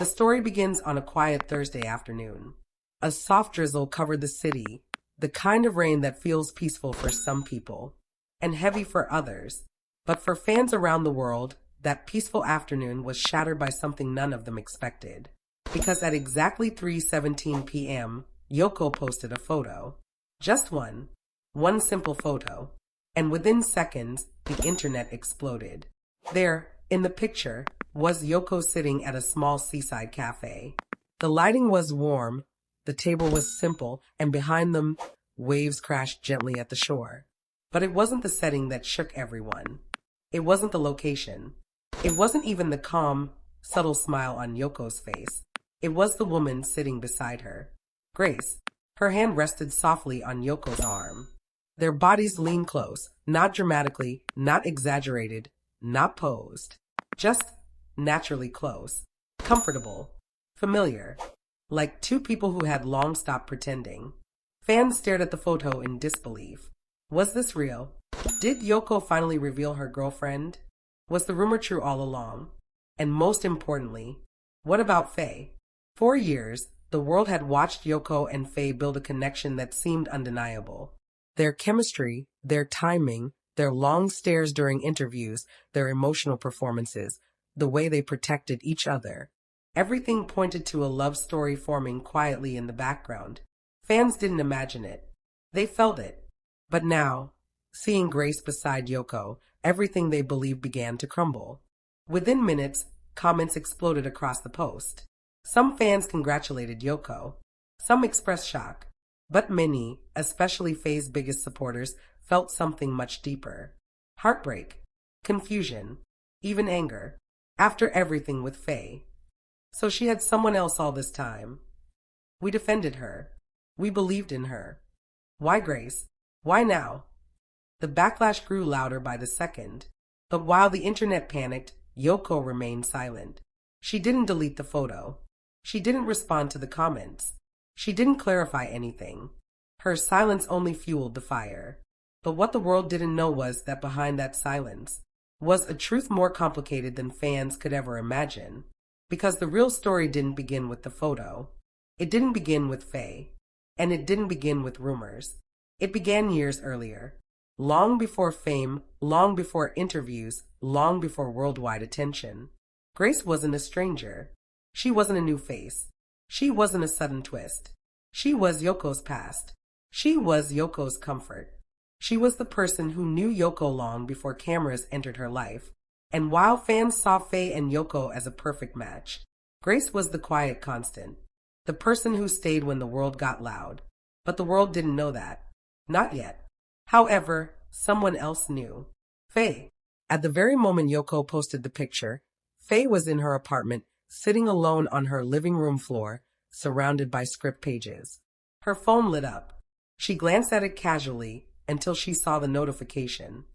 The story begins on a quiet Thursday afternoon. A soft drizzle covered the city, the kind of rain that feels peaceful for some people and heavy for others. But for fans around the world, that peaceful afternoon was shattered by something none of them expected. Because at exactly 3:17 p.m., Yoko posted a photo. Just one simple photo. And within seconds, the internet exploded. There, in the picture, was Yoko sitting at a small seaside cafe. The lighting was warm, the table was simple, and behind them, waves crashed gently at the shore. But it wasn't the setting that shook everyone. It wasn't the location. It wasn't even the calm, subtle smile on Yoko's face. It was the woman sitting beside her. Grace. Her hand rested softly on Yoko's arm. Their bodies leaned close, not dramatically, not exaggerated, not posed. Just naturally close. Comfortable. Familiar. Like two people who had long stopped pretending. Fans stared at the photo in disbelief. Was this real? Did Yoko finally reveal her girlfriend? Was the rumor true all along? And most importantly, what about Faye? For years, the world had watched Yoko and Faye build a connection that seemed undeniable. Their chemistry, their timing, their long stares during interviews, their emotional performances, the way they protected each other. Everything pointed to a love story forming quietly in the background. Fans didn't imagine it. They felt it. But now, seeing Grace beside Yoko, everything they believed began to crumble. Within minutes, comments exploded across the post. Some fans congratulated Yoko. Some expressed shock. But many, especially Faye's biggest supporters, felt something much deeper. Heartbreak, confusion, even anger. After everything with Faye. So she had someone else all this time. We defended her. We believed in her. Why Grace? Why now? The backlash grew louder by the second. But while the internet panicked, Yoko remained silent. She didn't delete the photo. She didn't respond to the comments. She didn't clarify anything. Her silence only fueled the fire. But what the world didn't know was that behind that silence was a truth more complicated than fans could ever imagine. Because the real story didn't begin with the photo. It didn't begin with Faye. And it didn't begin with rumors. It began years earlier. Long before fame, long before interviews, long before worldwide attention. Grace wasn't a stranger. She wasn't a new face. She wasn't a sudden twist. She was Yoko's past. She was Yoko's comfort. She was the person who knew Yoko long before cameras entered her life. And while fans saw Faye and Yoko as a perfect match, Grace was the quiet constant. The person who stayed when the world got loud. But the world didn't know that. Not yet. However, someone else knew. Faye. At the very moment Yoko posted the picture, Faye was in her apartment, sitting alone on her living room floor, surrounded by script pages. Her phone lit up. She glanced at it casually until she saw the notification.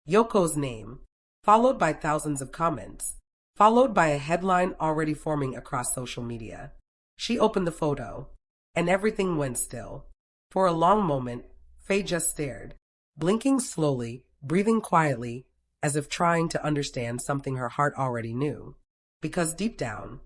Yoko's name, followed by thousands of comments, followed by a headline already forming across social media. She opened the photo, and everything went still. For a long moment, Faye just stared, blinking slowly, breathing quietly, as if trying to understand something her heart already knew. Because deep down,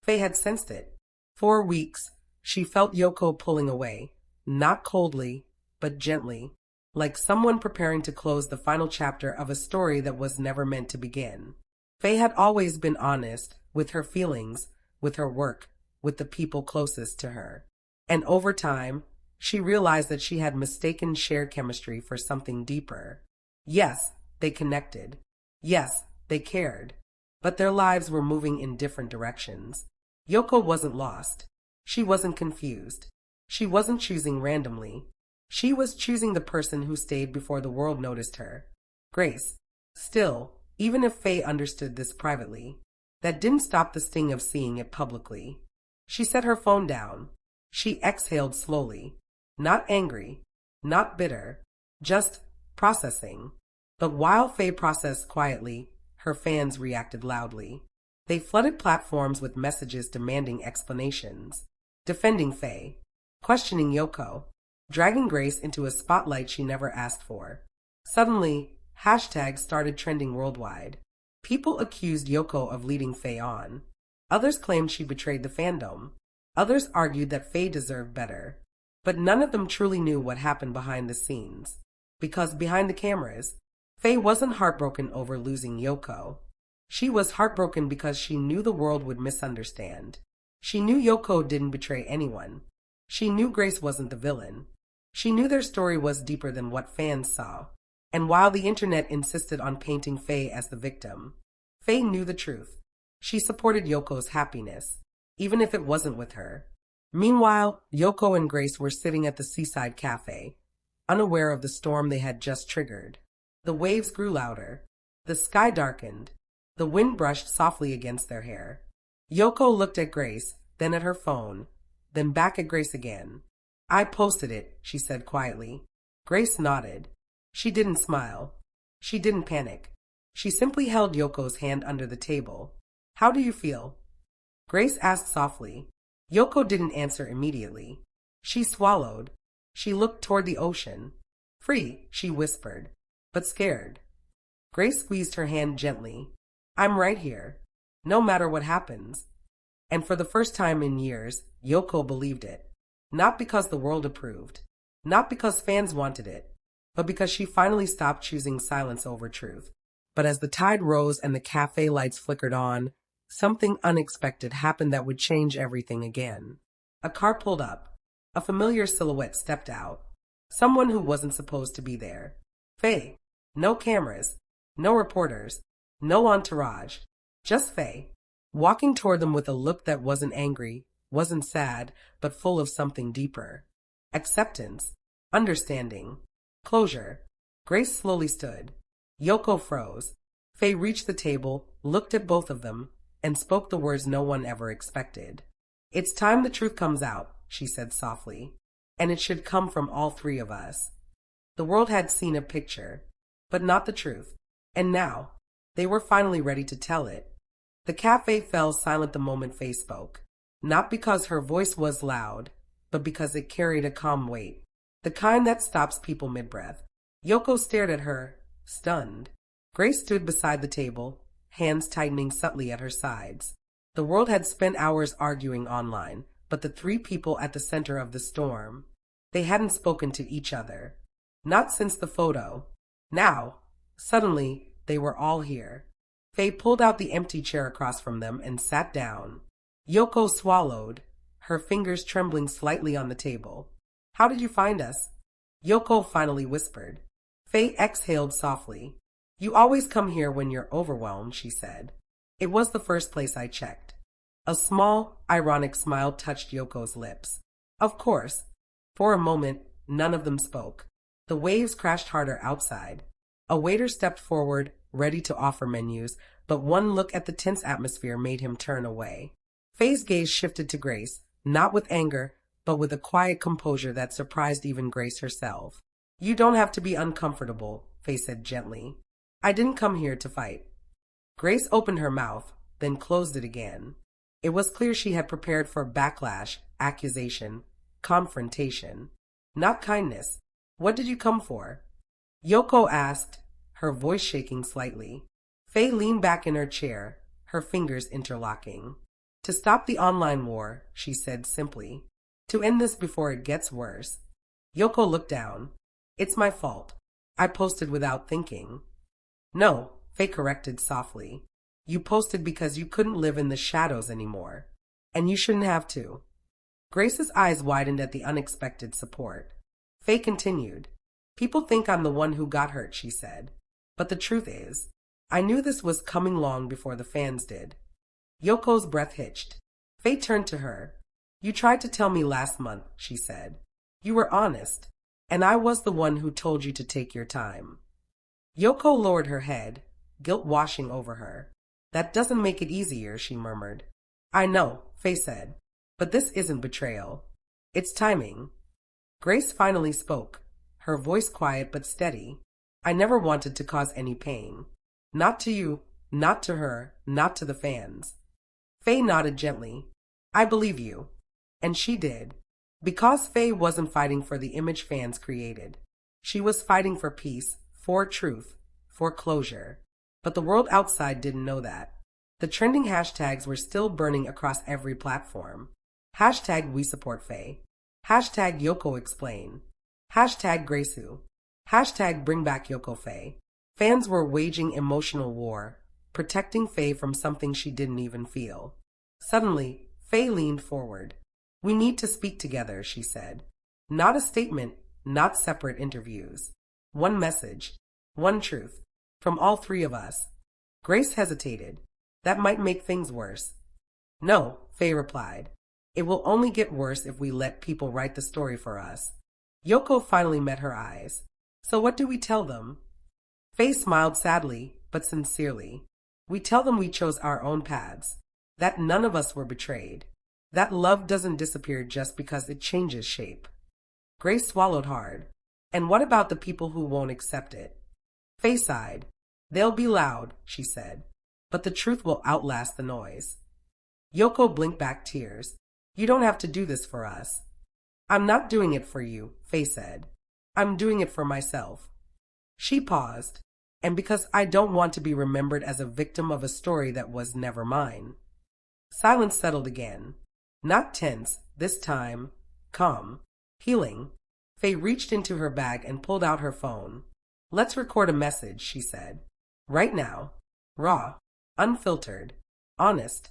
Faye had sensed it. For weeks, she felt Yoko pulling away, not coldly, but gently, like someone preparing to close the final chapter of a story that was never meant to begin. Faye had always been honest with her feelings, with her work, with the people closest to her. And over time, she realized that she had mistaken shared chemistry for something deeper. Yes, they connected. Yes, they cared. But their lives were moving in different directions. Yoko wasn't lost. She wasn't confused. She wasn't choosing randomly. She was choosing the person who stayed before the world noticed her. Grace. Still, even if Faye understood this privately, that didn't stop the sting of seeing it publicly. She set her phone down. She exhaled slowly. Not angry, not bitter, just processing. But while Faye processed quietly, her fans reacted loudly. They flooded platforms with messages demanding explanations, defending Faye, questioning Yoko, dragging Grace into a spotlight she never asked for. Suddenly, hashtags started trending worldwide. People accused Yoko of leading Faye on, Others claimed she betrayed the fandom. Others argued that Faye deserved better. But none of them truly knew what happened behind the scenes. Because behind the cameras, Faye wasn't heartbroken over losing Yoko. She was heartbroken because she knew the world would misunderstand. She knew Yoko didn't betray anyone. She knew Grace wasn't the villain. She knew their story was deeper than what fans saw. And while the internet insisted on painting Faye as the victim, Faye knew the truth. She supported Yoko's happiness, even if it wasn't with her. Meanwhile, Yoko and Grace were sitting at the seaside cafe, unaware of the storm they had just triggered. The waves grew louder. The sky darkened. The wind brushed softly against their hair. Yoko looked at Grace, then at her phone, then back at Grace again. "I posted it," she said quietly. Grace nodded. She didn't smile. She didn't panic. She simply held Yoko's hand under the table. "How do you feel?" Grace asked softly. Yoko didn't answer immediately. She swallowed. She looked toward the ocean. "Free," she whispered, "but scared." Grace squeezed her hand gently. "I'm right here, no matter what happens." And for the first time in years, Yoko believed it. Not because the world approved, not because fans wanted it, but because she finally stopped choosing silence over truth. But as the tide rose and the cafe lights flickered on, something unexpected happened that would change everything again. A car pulled up. A familiar silhouette stepped out. Someone who wasn't supposed to be there. Faye. No cameras. No reporters. No entourage. Just Faye. Walking toward them with a look that wasn't angry, wasn't sad, but full of something deeper. Acceptance. Understanding. Closure. Grace slowly stood. Yoko froze. Faye reached the table, looked at both of them, and spoke the words no one ever expected. "It's time the truth comes out," she said softly. "And it should come from all three of us." The world had seen a picture, but not the truth. And now, they were finally ready to tell it. The cafe fell silent the moment Faye spoke. Not because her voice was loud, but because it carried a calm weight. The kind that stops people mid-breath. Yoko stared at her, stunned. Grace stood beside the table, hands tightening subtly at her sides. The world had spent hours arguing online, but the three people at the center of the storm, they hadn't spoken to each other. Not since the photo. Now, suddenly, they were all here. Faye pulled out the empty chair across from them and sat down. Yoko swallowed, her fingers trembling slightly on the table. "How did you find us?" Yoko finally whispered. Faye exhaled softly. "You always come here when you're overwhelmed," she said. "It was the first place I checked." A small, ironic smile touched Yoko's lips. "Of course." For a moment, none of them spoke. The waves crashed harder outside. A waiter stepped forward, ready to offer menus, but one look at the tense atmosphere made him turn away. Faye's gaze shifted to Grace, not with anger, but with a quiet composure that surprised even Grace herself. "You don't have to be uncomfortable," Faye said gently. "I didn't come here to fight." Grace opened her mouth, then closed it again. It was clear she had prepared for backlash, accusation, confrontation. Not kindness. "What did you come for?" Yoko asked, her voice shaking slightly. Faye leaned back in her chair, her fingers interlocking. "To stop the online war," she said simply. "To end this before it gets worse." Yoko looked down. "It's my fault. I posted without thinking." "No," Faye corrected softly. "You posted because you couldn't live in the shadows anymore. And you shouldn't have to." Grace's eyes widened at the unexpected support. Faye continued. "People think I'm the one who got hurt," she said. "But the truth is, I knew this was coming long before the fans did." Yoko's breath hitched. Faye turned to her. "You tried to tell me last month," she said. "You were honest, and I was the one who told you to take your time." Yoko lowered her head, guilt washing over her. "That doesn't make it easier," she murmured. "I know," Faye said, "but this isn't betrayal. It's timing." Grace finally spoke, her voice quiet but steady. "I never wanted to cause any pain. Not to you, not to her, not to the fans." Faye nodded gently. "I believe you." And she did. Because Faye wasn't fighting for the image fans created. She was fighting for peace, for truth, for closure. But the world outside didn't know that. The trending hashtags were still burning across every platform. Hashtag we support Faye. Hashtag Yoko explain. Hashtag Gracehu. Hashtag bring back Yoko Faye. Fans were waging emotional war, protecting Faye from something she didn't even feel. Suddenly, Faye leaned forward. We need to speak together, she said. Not a statement, not separate interviews. One message, one truth, from all three of us. Grace hesitated. That might make things worse. No, Faye replied. It will only get worse if we let people write the story for us. Yoko finally met her eyes. So what do we tell them? Faye smiled sadly, but sincerely. We tell them we chose our own paths, that none of us were betrayed, that love doesn't disappear just because it changes shape. Grace swallowed hard. And what about the people who won't accept it? Faye sighed. They'll be loud, she said, but the truth will outlast the noise. Yoko blinked back tears. You don't have to do this for us. I'm not doing it for you, Faye said. I'm doing it for myself. She paused. And because I don't want to be remembered as a victim of a story that was never mine. Silence settled again. Not tense, this time, calm, healing. Faye reached into her bag and pulled out her phone. Let's record a message, she said. Right now. Raw, unfiltered, honest.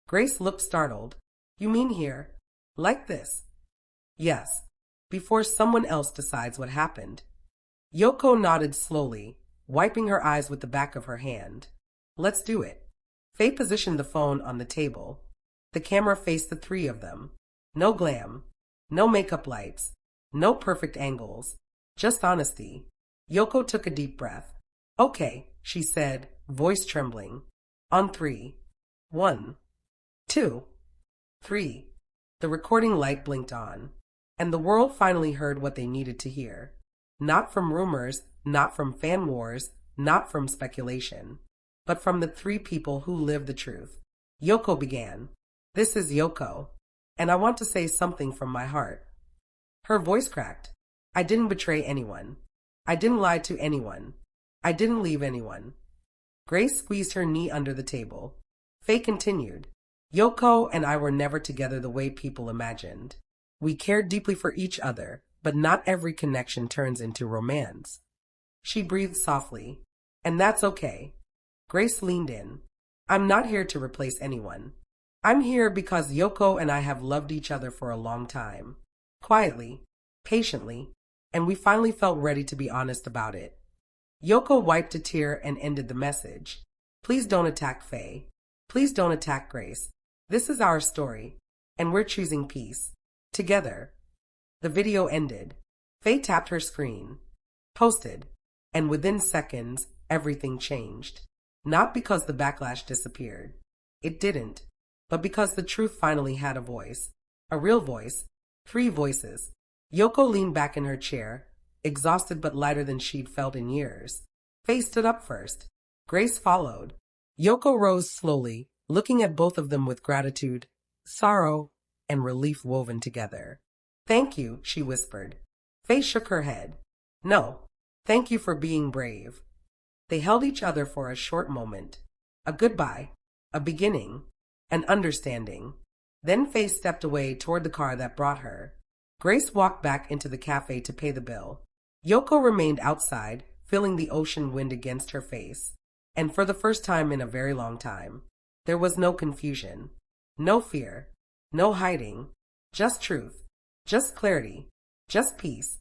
Grace looked startled. You mean here? Like this? Yes. Before someone else decides what happened. Yoko nodded slowly, wiping her eyes with the back of her hand. Let's do it. Faye positioned the phone on the table. The camera faced the three of them. No glam. No makeup lights. No perfect angles. Just honesty. Yoko took a deep breath. Okay, she said, voice trembling. On 3. 1. 2. 3. The recording light blinked on. And the world finally heard what they needed to hear. Not from rumors, not from fan wars, not from speculation, but from the three people who lived the truth. Yoko began. This is Yoko, and I want to say something from my heart. Her voice cracked. I didn't betray anyone. I didn't lie to anyone. I didn't leave anyone. Grace squeezed her knee under the table. Faye continued. Yoko and I were never together the way people imagined. We cared deeply for each other, but not every connection turns into romance. She breathed softly. And that's okay. Grace leaned in. I'm not here to replace anyone. I'm here because Yoko and I have loved each other for a long time. Quietly, patiently, and we finally felt ready to be honest about it. Yoko wiped a tear and ended the message. Please don't attack Faye. Please don't attack Grace. This is our story, and we're choosing peace. Together. The video ended. Faye tapped her screen. Posted. And within seconds, everything changed. Not because the backlash disappeared. It didn't. But because the truth finally had a voice. A real voice. 3 voices. Yoko leaned back in her chair, exhausted but lighter than she'd felt in years. Faye stood up first. Grace followed. Yoko rose slowly, looking at both of them with gratitude, sorrow, and relief woven together. Thank you, she whispered. Faye shook her head. No, thank you for being brave. They held each other for a short moment. A goodbye, a beginning, an understanding. Then Faye stepped away toward the car that brought her. Grace walked back into the cafe to pay the bill. Yoko remained outside, feeling the ocean wind against her face. And for the first time in a very long time, there was no confusion, no fear, no hiding, just truth, just clarity, just peace.